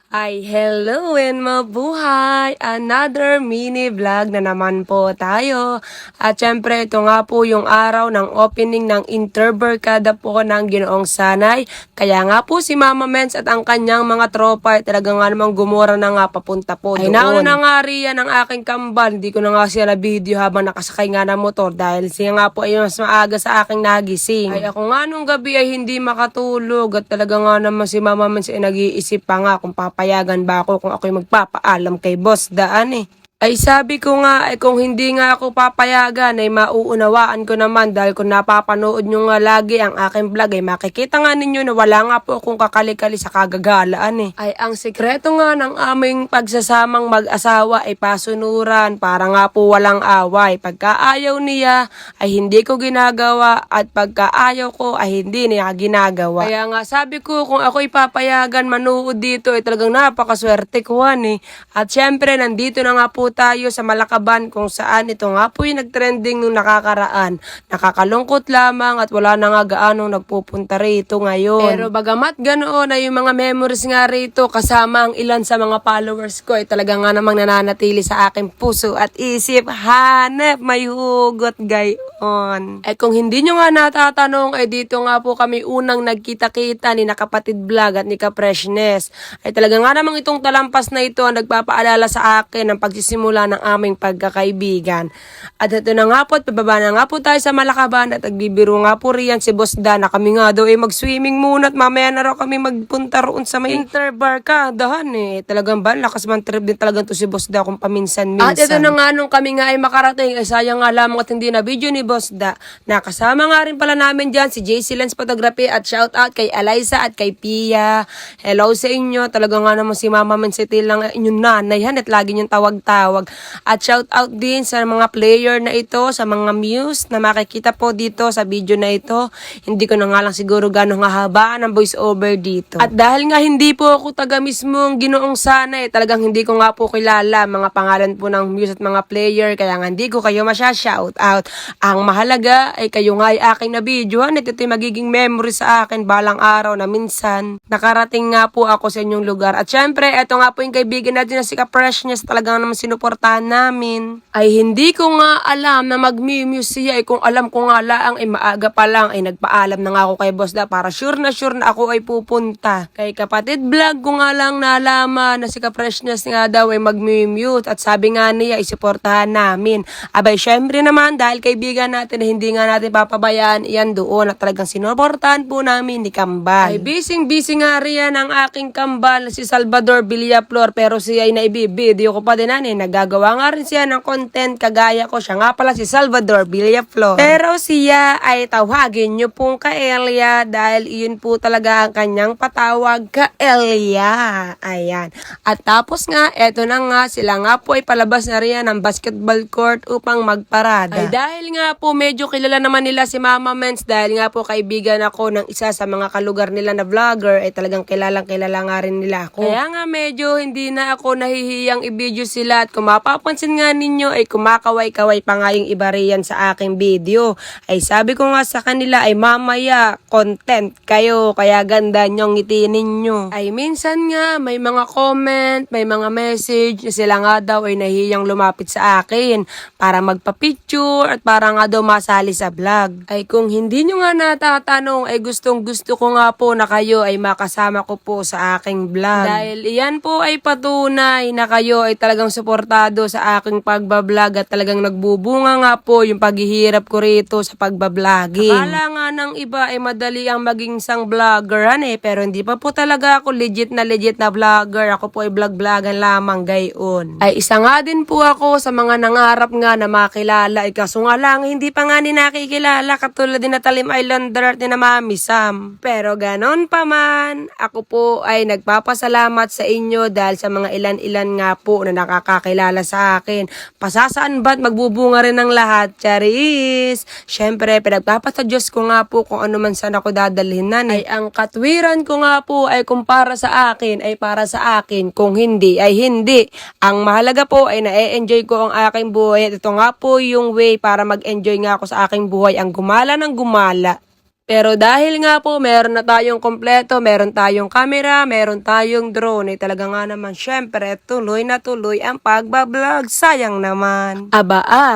Ay, hello and mabuhay! Another mini vlog na naman po tayo. At syempre, ito nga po yung araw ng opening ng Interbarkada po ng Ginoong Sanay. Kaya nga po si Mama Mens at ang kanyang mga tropa ay talaga nga namang gumura na nga papunta po doon. Ay, nauna na nga riyan ang aking kambal. Hindi ko na nga siya na video habang nakasakay nga ng motor dahil siya nga po ay mas maaga sa aking nagising. Ay, ako nga nung gabi ay hindi makatulog at talaga nga naman si Mama Mens ay nag-iisip pa nga kung papayagan ba ako kung ako'y magpapaalam kay Boss Daan eh. Ay sabi ko nga, kung hindi nga ako papayagan ay mauunawaan ko naman dahil kung napapanood nyo nga lagi ang aking vlog ay makikita nga ninyo na wala nga po akong kakalikali sa kagagalaan eh. Ay ang sikreto nga ng aming pagsasamang mag-asawa ay pasunuran para nga po walang away. Pagka ayaw niya ay hindi ko ginagawa at pagka ayaw ko ay hindi niya ginagawa. Kaya nga sabi ko kung ako'y papayagan manood dito ay talagang napakaswerte ko eh. At syempre nandito na nga po tayo sa Malakaban kung saan ito nga po yung nagtrending nung nakakaraan. Nakakalungkot lamang at wala na nga gaanong nagpupunta rito ngayon. Pero bagamat ganoon ay yung mga memories nga rito kasama ang ilan sa mga followers ko ay talaga nga namang nananatili sa aking puso at isip. Hanep, may hugot gayon. Kung hindi nyo nga natatanong ay dito nga po kami unang nagkita-kita ni Nakapatid Vlog at ni Ka-Freshness. Ay talaga nga namang itong talampas na ito ang nagpapaalala sa akin ng pagsisimula ng aming pagkakaibigan. At ito na nga po at pababa na nga po tayo sa Malakaban at nagbibiro nga po riyan si Boss Dan na kami nga daw ay mag-swimming muna at mamaya na raw kami magpunta roon sa may Interbarkadahan eh. Talagang ba, lakas man trip din talagang to si Boss Da kung paminsan-minsan. At ito na nga nung kami nga ay makarating ay sayang nga lamang at hindi na video ni Boss Da. Nakasama nga rin pala namin dyan si JC Lens Photography at shout out kay Eliza at kay Pia. Hello sa inyo. Talaga nga naman si Mama Mensitil lang inyong nanay at lagi niyong tawag-tawag. At shout out din sa mga player na ito, sa mga muse na makikita po dito sa video na ito. Hindi ko na nga lang siguro gano'ng hahabaan ang voice over dito. At dahil nga hindi po ako taga mismong Ginoong Sanay, talagang hindi ko nga po kilala mga pangalan po ng muse at mga player, kaya nga hindi ko kayo masya-shout out. Ang mahalaga ay kayo nga ay aking na-videohan at ito'y magiging memory sa akin balang araw na minsan nakarating nga po ako sa inyong lugar. At syempre, eto nga po yung kaibigan natin na si Ka-Freshness, talagang naman sinuportahan namin. Ay hindi ko nga alam na mag-muse siya kung alam ko nga lang ay maaga pa lang ay nagpaalam na nga ako kay Boss Da para sure na ako ay pupunta. Kay Kapatid Vlog ko nga lang nalaman na si Ka-Freshness nga daw ay mag-mute at sabi nga niya isuportahan namin. Abay syempre naman dahil kaibigan natin hindi nga natin papabayaan iyan doon at talagang sinuportahan po namin ni Kambal. Ay busy nga riyan ang aking kambal si Salvador Villaflor pero siya ay naibibideo ko pa din nagagawa nga rin siya ng content kagaya ko. Siya nga pala si Salvador Villaflor. Pero siya ay tawagin nyo pong Ka-Elia dahil iyon po talaga ang kanyang patawag, Ka-Elia. Ayan. At tapos nga, eto na nga, sila nga po ay palabas na riyan ng basketball court upang magparada. Ay dahil nga po medyo kilala naman nila si Mama Mens dahil nga po kaibigan ako ng isa sa mga kalugar nila na vlogger ay talagang kilala nga rin nila ako. Kaya nga medyo hindi na ako nahihiyang i-video sila at kung mapapansin nga ninyo ay kumakaway-kaway pa nga yung iba riyan sa aking video. Ay sabi ko nga sa kanila ay mamaya content kayo kaya ganda nyong ngiti ninyo. Ay minsan nga may mga comment, may mga message na sila nga daw ay nahihiyang lumapit sa akin para magpa-picture at para nga daw masali sa vlog. Ay kung hindi nyo nga natatanong ay gustong gusto ko nga po na kayo ay makasama ko po sa aking vlog. Dahil iyan po ay patunay na kayo ay talagang suportado sa aking pagbablog at talagang nagbubunga nga po yung paghihirap ko rito sa pagbabloging. Akala nga ng iba ay madali ang maging isang vlogger pero hindi pa po talaga ako legit na vlogger. Ako po ay vlog-vlogan lamang gayon. Ay isa nga din po ako sa mga nangarap nga na makilala kaso nga lang hindi pa nga ni nakikilala katulad din na Talim Islander at na Mami Sam. Pero ganon pa man, ako po ay nagpapasalamat sa inyo dahil sa mga ilan-ilan nga po na nakakakilala sa akin. Pasasaan ba't magbubunga rin ng lahat? Charis! Syempre, pinagpapasadyos ko nga po kung ano man saan ako dadalhin ay ang katwiran ko nga po ay kung para sa akin ay para sa akin. Kung hindi ay hindi. Ang mahalaga po ay na-enjoy ko ang aking buhay. At ito nga po yung way para mag-enjoy nga ako sa aking buhay. Ang gumala ng gumala. Pero dahil nga po meron na tayong kompleto, meron tayong camera, meron tayong drone, eh talaga nga naman syempre tuloy na tuloy ang pagbablog. Sayang naman.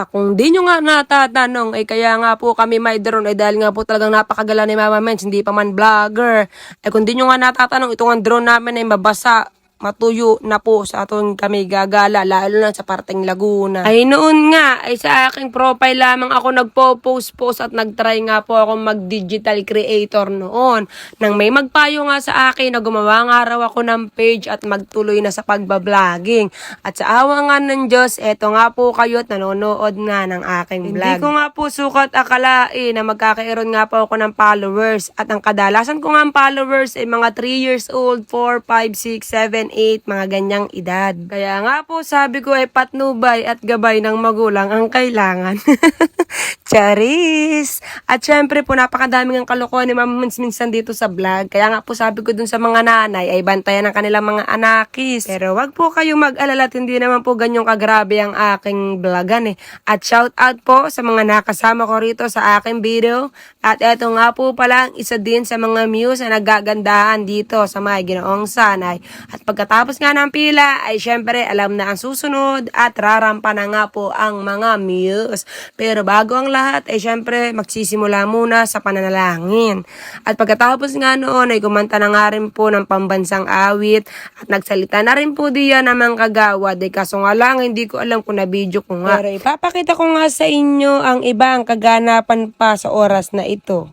Kung di nyo nga natatanong, eh kaya nga po kami may drone, eh dahil nga po talagang napakagala ni Mama Mens, hindi pa man vlogger. Eh kung di nyo nga natatanong, itong ang drone namin ay mabasa, matuyo na po sa atong kami gagala, lalo na sa parteng Laguna. Ay noon nga, ay sa aking profile lamang ako nagpo-post at nagtry nga po ako mag-digital creator noon. Nang may magpayo nga sa akin na gumawa nga raw ako ng page at magtuloy na sa pagbabloging. At sa awa nga ng Diyos, eto nga po kayo at nanonood nga ng aking vlog. Hindi ko nga po sukat akalain na magkakairon nga po ako ng followers. At ang kadalasan ko nga ang followers ay mga 3 years old, 4, 5, 6, 7, 8, mga ganyang edad. Kaya nga po sabi ko ay patnubay at gabay ng magulang ang kailangan. Charis! At syempre po napakadaming ang kalokohan ni Mama Mens minsan dito sa vlog. Kaya nga po sabi ko dun sa mga nanay ay bantayan ng kanilang mga anakis. Pero wag po kayong mag-alala at hindi naman po ganyong kagrabe ang aking vlogan eh. At shout out po sa mga nakasama ko rito sa aking video. At eto nga po pala isa din sa mga muse na nagagandahan dito sa may Ginoong Sanay. At pagkatapos nga ng pila ay syempre alam na ang susunod at rarampa na nga po ang mga muse. Pero bago ang lahat ay syempre magsisimula muna sa pananalangin. At pagkatapos nga noon ay kumanta na nga rin po ng pambansang awit at nagsalita na rin po diyan ng mga kagawad. Kaso nga lang hindi ko alam kung na-video ko nga. Pero ipapakita ko nga sa inyo ang iba ang kaganapan pa sa oras na ito.